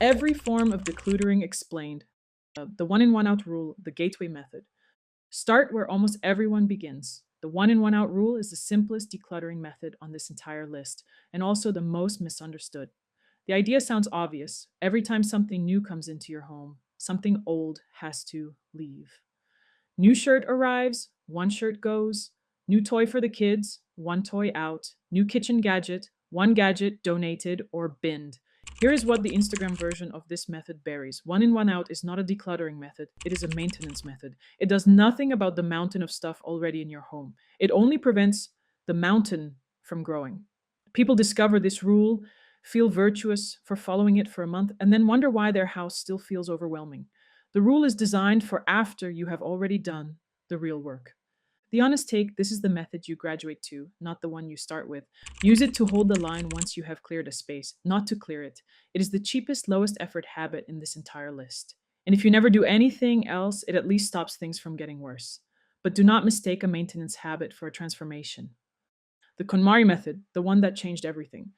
Every form of decluttering explained. The one in, one out rule, the gateway method. Start where almost everyone begins. The one in, one out rule is the simplest decluttering method on this entire list, and also the most misunderstood. The idea sounds obvious. Every time something new comes into your home, something old has to leave. New shirt arrives, one shirt goes. New toy for the kids, one toy out. New kitchen gadget, one gadget donated or binned. Here is what the Instagram version of this method buries. One in, one out is not a decluttering method, it is a maintenance method. It does nothing about the mountain of stuff already in your home. It only prevents the mountain from growing. People discover this rule, feel virtuous for following it for a month, and then wonder why their house still feels overwhelming. The rule is designed for after you have already done the real work. The honest take, this is the method you graduate to, not the one you start with. Use it to hold the line once you have cleared a space, not to clear it. It is the cheapest, lowest effort habit in this entire list. And if you never do anything else, it at least stops things from getting worse. But do not mistake a maintenance habit for a transformation. The KonMari method, the one that changed everything.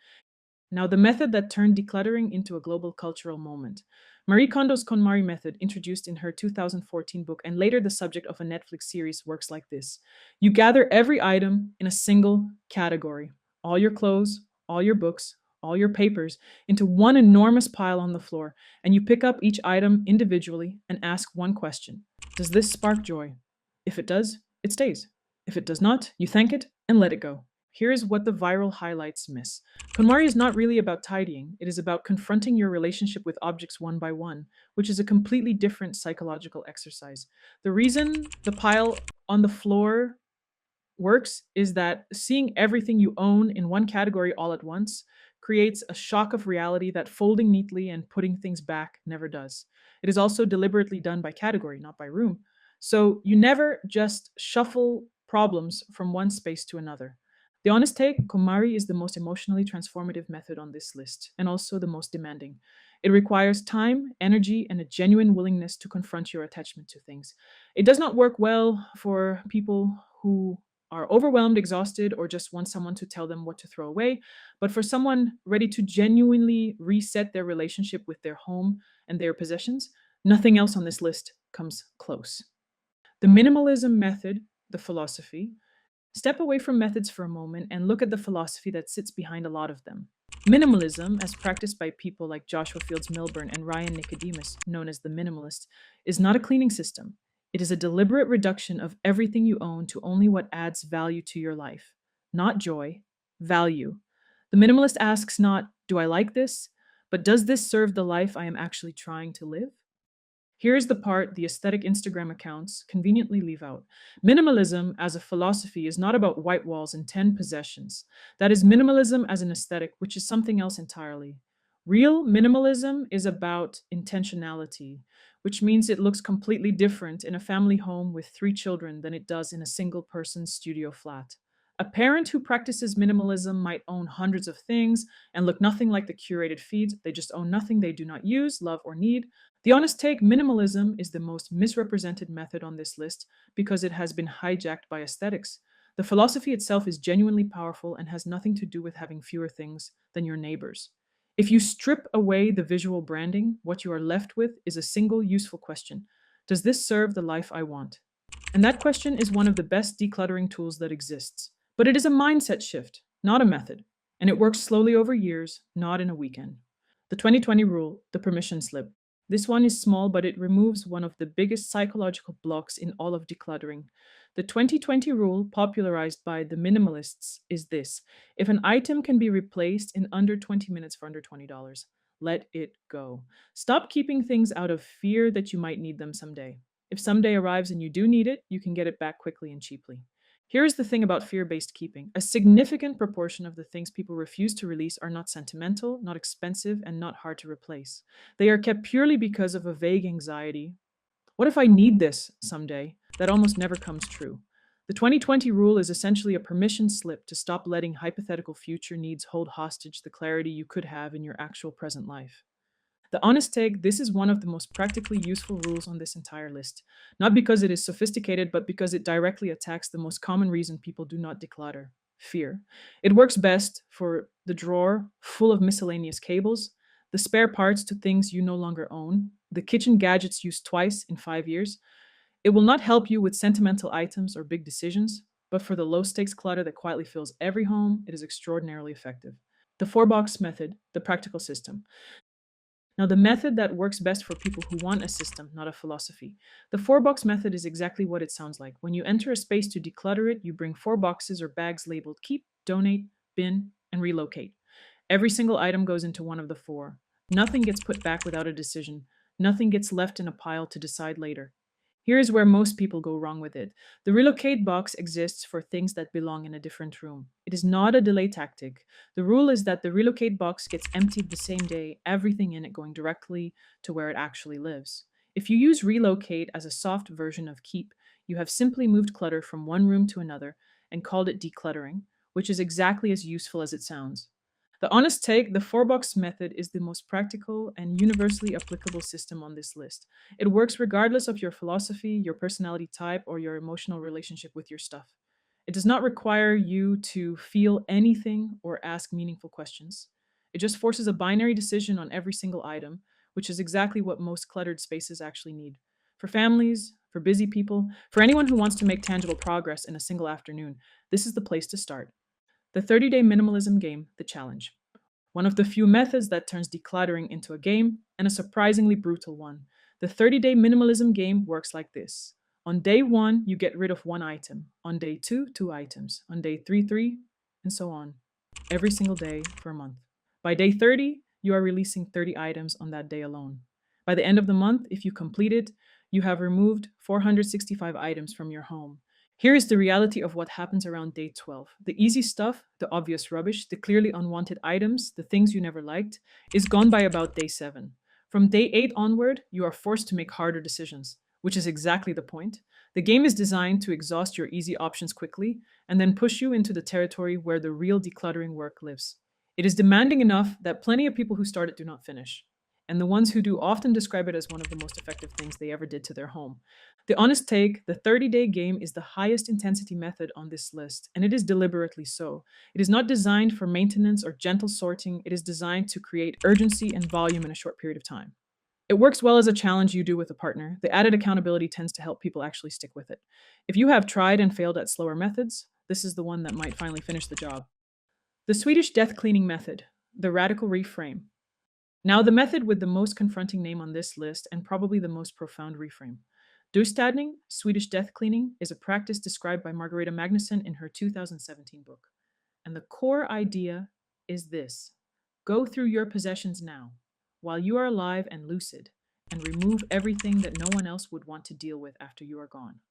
Now, the method that turned decluttering into a global cultural moment. Marie Kondo's KonMari method, introduced in her 2014 book and later the subject of a Netflix series, works like this. You gather every item in a single category, all your clothes, all your books, all your papers, into one enormous pile on the floor, and you pick up each item individually and ask one question. Does this spark joy? If it does, it stays. If it does not, you thank it and let it go. Here is what the viral highlights miss. KonMari is not really about tidying, it is about confronting your relationship with objects one by one, which is a completely different psychological exercise. The reason the pile on the floor works is that seeing everything you own in one category all at once creates a shock of reality that folding neatly and putting things back never does. It is also deliberately done by category, not by room. So you never just shuffle problems from one space to another. The honest take, KonMari is the most emotionally transformative method on this list, and also the most demanding. It requires time, energy, and a genuine willingness to confront your attachment to things. It does not work well for people who are overwhelmed, exhausted, or just want someone to tell them what to throw away, but for someone ready to genuinely reset their relationship with their home and their possessions, nothing else on this list comes close. The minimalism method, the philosophy. Step away from methods for a moment and look at the philosophy that sits behind a lot of them. Minimalism, as practiced by people like Joshua Fields Milburn and Ryan Nicodemus, known as the minimalist, is not a cleaning system. It is a deliberate reduction of everything you own to only what adds value to your life. Not joy, value. The minimalist asks not, do I like this? But does this serve the life I am actually trying to live? Here's the part the aesthetic Instagram accounts conveniently leave out. Minimalism as a philosophy is not about white walls and 10 possessions. That is minimalism as an aesthetic, which is something else entirely. Real minimalism is about intentionality, which means it looks completely different in a family home with 3 children than it does in a single person's studio flat. A parent who practices minimalism might own hundreds of things and look nothing like the curated feeds. They just own nothing they do not use, love, or need. The honest take, minimalism is the most misrepresented method on this list because it has been hijacked by aesthetics. The philosophy itself is genuinely powerful and has nothing to do with having fewer things than your neighbors. If you strip away the visual branding, what you are left with is a single useful question. Does this serve the life I want? And that question is one of the best decluttering tools that exists. But it is a mindset shift, not a method. And it works slowly over years, not in a weekend. The 2020 rule, the permission slip. This one is small, but it removes one of the biggest psychological blocks in all of decluttering. The 2020 rule, popularized by the minimalists, is this: if an item can be replaced in under 20 minutes for under $20, let it go. Stop keeping things out of fear that you might need them someday. If someday arrives and you do need it, you can get it back quickly and cheaply. Here's the thing about fear based keeping: a significant proportion of the things people refuse to release are not sentimental, not expensive, and not hard to replace. They are kept purely because of a vague anxiety. What if I need this someday? That almost never comes true. The 2020 rule is essentially a permission slip to stop letting hypothetical future needs hold hostage the clarity you could have in your actual present life. The honest take, this is one of the most practically useful rules on this entire list. Not because it is sophisticated, but because it directly attacks the most common reason people do not declutter: fear. It works best for the drawer full of miscellaneous cables, the spare parts to things you no longer own, the kitchen gadgets used twice in 5 years. It will not help you with sentimental items or big decisions, but for the low stakes clutter that quietly fills every home, it is extraordinarily effective. The four box method, the practical system. Now, the method that works best for people who want a system, not a philosophy. The four box method is exactly what it sounds like. When you enter a space to declutter it, you bring four boxes or bags labeled keep, donate, bin, and relocate. Every single item goes into one of the four. Nothing gets put back without a decision. Nothing gets left in a pile to decide later. Here is where most people go wrong with it. The relocate box exists for things that belong in a different room. It is not a delay tactic. The rule is that the relocate box gets emptied the same day, everything in it going directly to where it actually lives. If you use relocate as a soft version of keep, you have simply moved clutter from one room to another and called it decluttering, which is exactly as useful as it sounds. The honest take, the four box method is the most practical and universally applicable system on this list. It works regardless of your philosophy, your personality type, or your emotional relationship with your stuff. It does not require you to feel anything or ask meaningful questions. It just forces a binary decision on every single item, which is exactly what most cluttered spaces actually need. For families, for busy people, for anyone who wants to make tangible progress in a single afternoon, this is the place to start. The 30-day minimalism game, the challenge. One of the few methods that turns decluttering into a game, and a surprisingly brutal one. The 30-day minimalism game works like this. On day one, you get rid of one item. On day two, two items. On day three, three, and so on. Every single day for a month. By day 30, you are releasing 30 items on that day alone. By the end of the month, if you complete it, you have removed 465 items from your home. Here is the reality of what happens around day 12. The easy stuff, the obvious rubbish, the clearly unwanted items, the things you never liked, is gone by about day 7. From day 8 onward, you are forced to make harder decisions, which is exactly the point. The game is designed to exhaust your easy options quickly and then push you into the territory where the real decluttering work lives. It is demanding enough that plenty of people who start it do not finish. And the ones who do often describe it as one of the most effective things they ever did to their home. The honest take, the 30-day game is the highest intensity method on this list, and it is deliberately so. It is not designed for maintenance or gentle sorting, it is designed to create urgency and volume in a short period of time. It works well as a challenge you do with a partner. The added accountability tends to help people actually stick with it. If you have tried and failed at slower methods, this is the one that might finally finish the job. The Swedish death cleaning method, the radical reframe. Now, the method with the most confronting name on this list and probably the most profound reframe. Döstädning, Swedish death cleaning, is a practice described by Margareta Magnusson in her 2017 book. And the core idea is this: go through your possessions now, while you are alive and lucid, and remove everything that no one else would want to deal with after you are gone.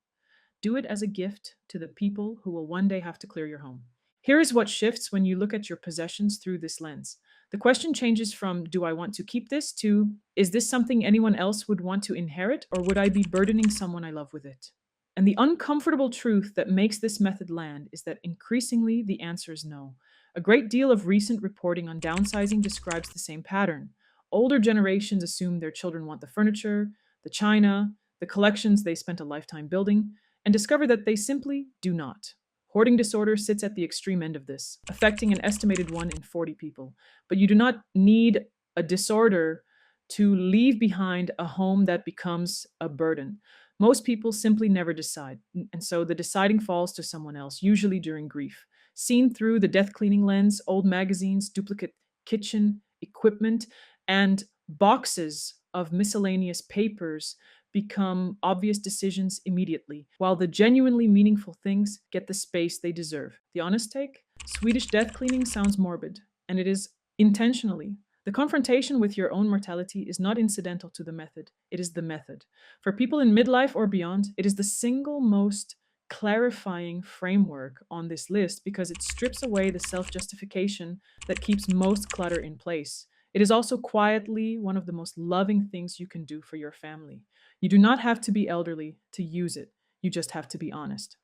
Do it as a gift to the people who will one day have to clear your home. Here is what shifts when you look at your possessions through this lens. The question changes from, do I want to keep this, to, is this something anyone else would want to inherit, or would I be burdening someone I love with it? And the uncomfortable truth that makes this method land is that increasingly the answer is no. A great deal of recent reporting on downsizing describes the same pattern. Older generations assume their children want the furniture, the china, the collections they spent a lifetime building, and discover that they simply do not. Hoarding disorder sits at the extreme end of this, affecting an estimated 1 in 40 people. But you do not need a disorder to leave behind a home that becomes a burden. Most people simply never decide, and so the deciding falls to someone else, usually during grief. Seen through the death cleaning lens, old magazines, duplicate kitchen equipment, and boxes of miscellaneous papers become obvious decisions immediately, while the genuinely meaningful things get the space they deserve. The honest take? Swedish death cleaning sounds morbid, and it is intentionally. The confrontation with your own mortality is not incidental to the method, it is the method. For people in midlife or beyond, it is the single most clarifying framework on this list because it strips away the self justification that keeps most clutter in place. It is also quietly one of the most loving things you can do for your family. You do not have to be elderly to use it, you just have to be honest.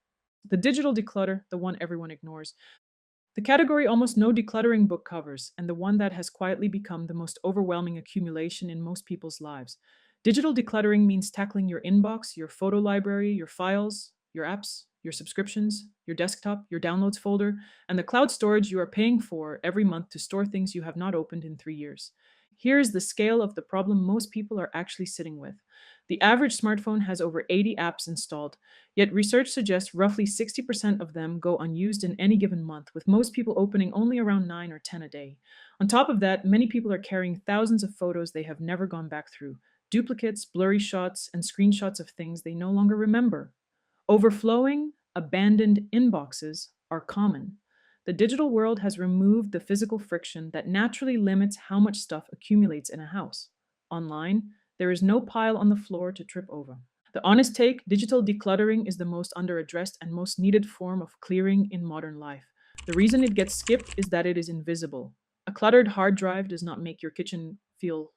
The digital declutter, the one everyone ignores. The category almost no decluttering book covers, and the one that has quietly become the most overwhelming accumulation in most people's lives. Digital decluttering means tackling your inbox, your photo library, your files, your apps, your subscriptions, your desktop, your downloads folder, and the cloud storage you are paying for every month to store things you have not opened in 3 years. Here's the scale of the problem most people are actually sitting with. The average smartphone has over 80 apps installed, yet research suggests roughly 60% of them go unused in any given month, with most people opening only around 9 or 10 a day. On top of that, many people are carrying thousands of photos they have never gone back through, duplicates, blurry shots, and screenshots of things they no longer remember. Overflowing, abandoned inboxes are common. The digital world has removed the physical friction that naturally limits how much stuff accumulates in a house. Online, there is no pile on the floor to trip over. The honest take, digital decluttering is the most underaddressed and most needed form of clearing in modern life. The reason it gets skipped is that it is invisible. A cluttered hard drive does not make your kitchen feel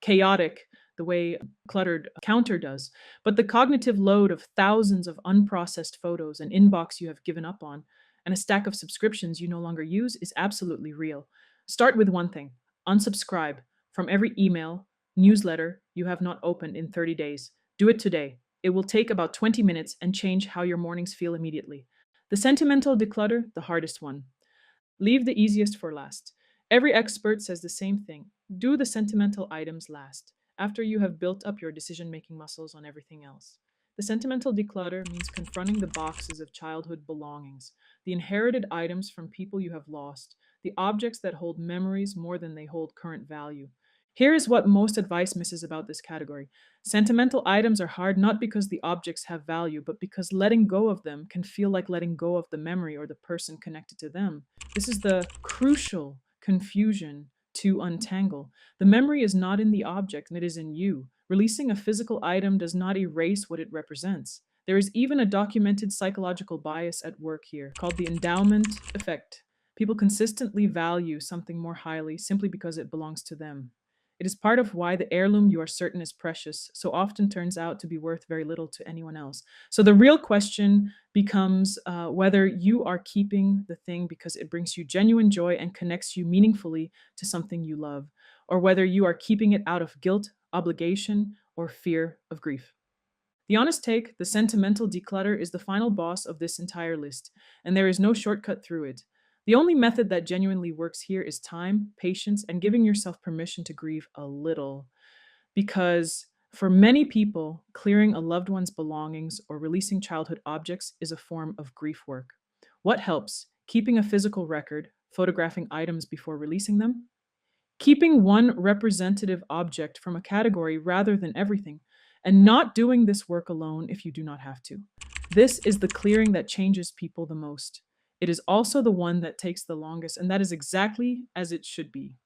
chaotic the way a cluttered counter does, but the cognitive load of thousands of unprocessed photos, an inbox you have given up on, and a stack of subscriptions you no longer use is absolutely real. Start with one thing: unsubscribe from every email, newsletter you have not opened in 30 days. Do it today. It will take about 20 minutes and change how your mornings feel immediately. The sentimental declutter, the hardest one. Leave the easiest for last. Every expert says the same thing. Do the sentimental items last, after you have built up your decision making muscles on everything else. The sentimental declutter means confronting the boxes of childhood belongings, the inherited items from people you have lost, the objects that hold memories more than they hold current value. Here is what most advice misses about this category. Sentimental items are hard not because the objects have value, but because letting go of them can feel like letting go of the memory or the person connected to them. This is the crucial confusion to untangle. The memory is not in the object, it is in you. Releasing a physical item does not erase what it represents. There is even a documented psychological bias at work here called the endowment effect. People consistently value something more highly simply because it belongs to them. It is part of why the heirloom you are certain is precious so often turns out to be worth very little to anyone else. So the real question becomes whether you are keeping the thing because it brings you genuine joy and connects you meaningfully to something you love, or whether you are keeping it out of guilt, obligation, or fear of grief. The honest take, the sentimental declutter, is the final boss of this entire list, and there is no shortcut through it. The only method that genuinely works here is time, patience, and giving yourself permission to grieve a little. Because for many people, clearing a loved one's belongings or releasing childhood objects is a form of grief work. What helps? Keeping a physical record, photographing items before releasing them, keeping one representative object from a category rather than everything, and not doing this work alone if you do not have to. This is the clearing that changes people the most. It is also the one that takes the longest, and that is exactly as it should be.